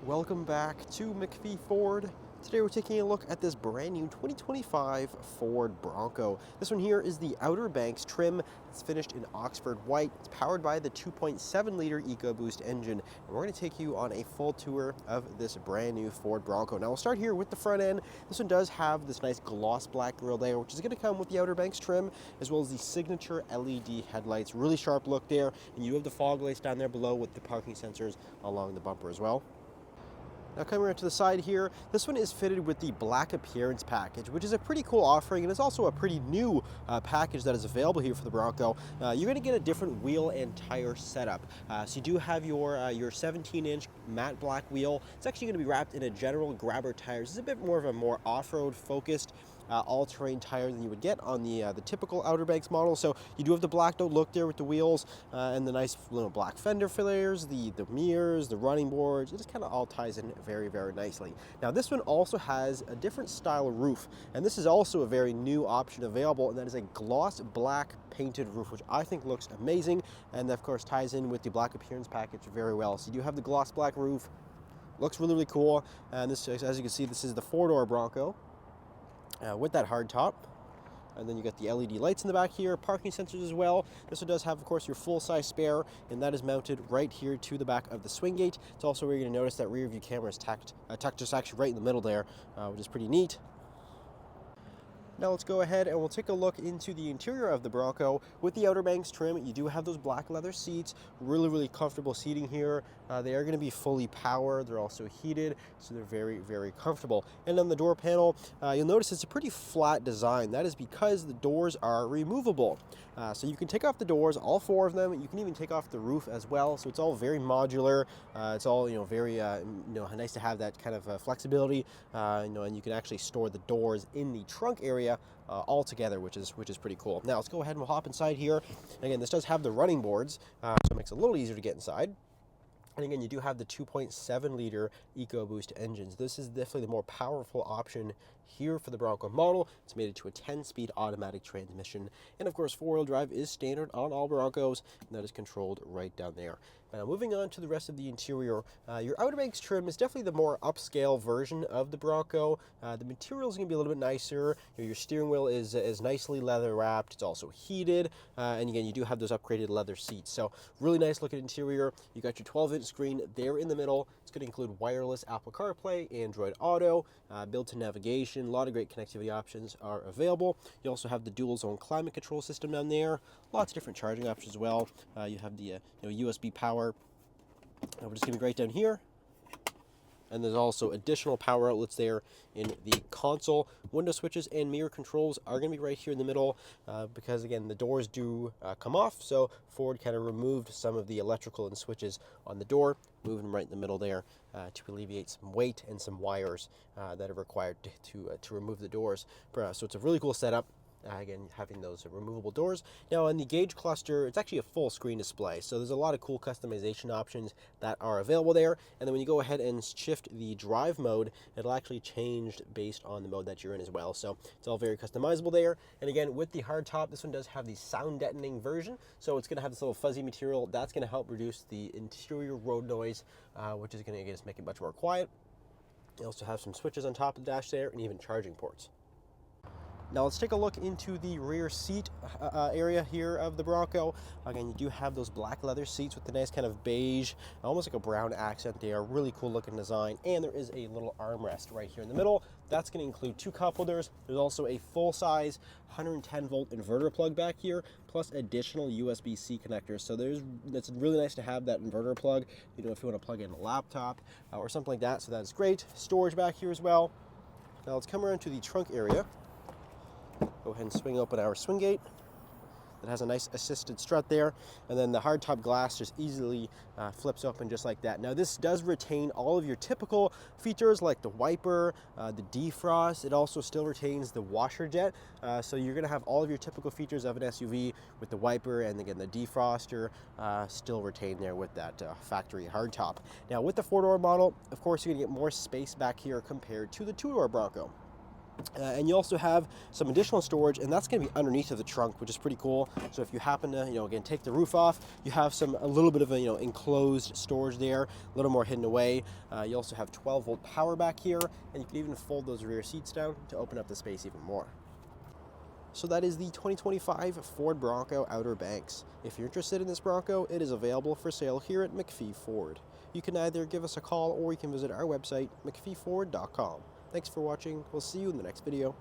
Welcome back to McPhee Ford. Today we're taking a look at this brand new 2025 Ford Bronco. This one here is the Outer Banks trim. It's finished in Oxford white. It's powered by the 2.7 liter EcoBoost engine. And we're going to take you on a full tour of this brand new Ford Bronco. Now we'll start here with the front end. This one does have this nice gloss black grille there, which is going to come with the Outer Banks trim, as well as the signature LED headlights. Really sharp look there. And you have the fog lights down there below with the parking sensors along the bumper as well. Now coming around to the side here, this one is fitted with the black appearance package, which is a pretty cool offering, and it's also a pretty new package that is available here for the Bronco. You're going to get a different wheel and tire setup. So you do have your 17-inch matte black wheel. It's actually going to be wrapped in a general grabber tires. It's a bit more of a more off-road focused all-terrain tire than you would get on the typical Outer Banks model. So you do have the blacked out look there with the wheels and the nice little black fender flares, the mirrors, the running boards. It just kind of all ties in very, very nicely. Now this one also has a different style roof, and this is also a very new option available, and that is a gloss black painted roof, which I think looks amazing, and of course ties in with the black appearance package very well. So you do have the gloss black roof. Looks really, really cool. And this, as you can see, this is the four-door Bronco. With that hard top, and then you got the LED lights in the back here, parking sensors as well. This one does have, of course, your full-size spare, and that is mounted right here to the back of the swing gate. It's also where you're going to notice that rear view camera is tucked just actually right in the middle there, which is pretty neat. Now let's go ahead and we'll take a look into the interior of the Bronco. With the Outer Banks trim, you do have those black leather seats. Really, really comfortable seating here. They are going to be fully powered. They're also heated, so they're very, very comfortable. And on the door panel, you'll notice it's a pretty flat design. That is because the doors are removable. So you can take off the doors, all four of them. You can even take off the roof as well. So it's all very modular. It's all very nice to have that kind of flexibility. And you can actually store the doors in the trunk area all together, which is pretty cool. Now let's go ahead and we'll hop inside here. And again, this does have the running boards, so it makes it a little easier to get inside. And again, you do have the 2.7 liter EcoBoost engines. This is definitely the more powerful option here for the Bronco model. It's made it to a 10-speed automatic transmission. And of course, four-wheel drive is standard on all Broncos, and that is controlled right down there. Now moving on to the rest of the interior, your Outer Banks trim is definitely the more upscale version of the Bronco. The material is going to be a little bit nicer. Your steering wheel is nicely leather wrapped. It's also heated, and again, you do have those upgraded leather seats. So really nice looking interior. You got your 12-inch screen there in the middle. It's going to include wireless Apple CarPlay, Android Auto, built-in navigation. A lot of great connectivity options are available. You also have the dual zone climate control system down there. Lots of different charging options as well. You have the USB power. We're just going to be right down here. And there's also additional power outlets there in the console. Window switches and mirror controls are going to be right here in the middle because, again, the doors do come off. So Ford kind of removed some of the electrical and switches on the door, moving them right in the middle there to alleviate some weight and some wires that are required to remove the doors. So it's a really cool setup. Again, having those removable doors. Now on the gauge cluster, it's actually a full screen display, so there's a lot of cool customization options that are available there. And then when you go ahead and shift the drive mode, it'll actually change based on the mode that you're in as well. So it's all very customizable there. And again, with the hardtop, this one does have the sound deadening version, so it's going to have this little fuzzy material that's going to help reduce the interior road noise, which is going to just make it much more quiet. You also have some switches on top of the dash there, and even charging ports. Now let's take a look into the rear seat area here of the Bronco. Again, you do have those black leather seats with the nice kind of beige, almost like a brown accent there. Really cool looking design. And there is a little armrest right here in the middle. That's going to include two cup holders. There's also a full-size 110-volt inverter plug back here, plus additional USB-C connectors. So it's really nice to have that inverter plug, if you want to plug in a laptop or something like that. So that's great. Storage back here as well. Now let's come around to the trunk area. Go ahead and swing open our swing gate. It has a nice assisted strut there, and then the hardtop glass just easily flips open just like that. Now this does retain all of your typical features like the wiper, the defrost. It also still retains the washer jet, so you're going to have all of your typical features of an SUV with the wiper and again the defroster still retained there with that factory hardtop. Now with the four-door model, of course, you're going to get more space back here compared to the two-door Bronco. And you also have some additional storage, and that's going to be underneath of the trunk, which is pretty cool. So if you happen to, again, take the roof off, you have a little bit of a, enclosed storage there, a little more hidden away. You also have 12-volt power back here, and you can even fold those rear seats down to open up the space even more. So that is the 2025 Ford Bronco Outer Banks. If you're interested in this Bronco, it is available for sale here at McPhee Ford. You can either give us a call or you can visit our website, mcpheeford.com. Thanks for watching. We'll see you in the next video.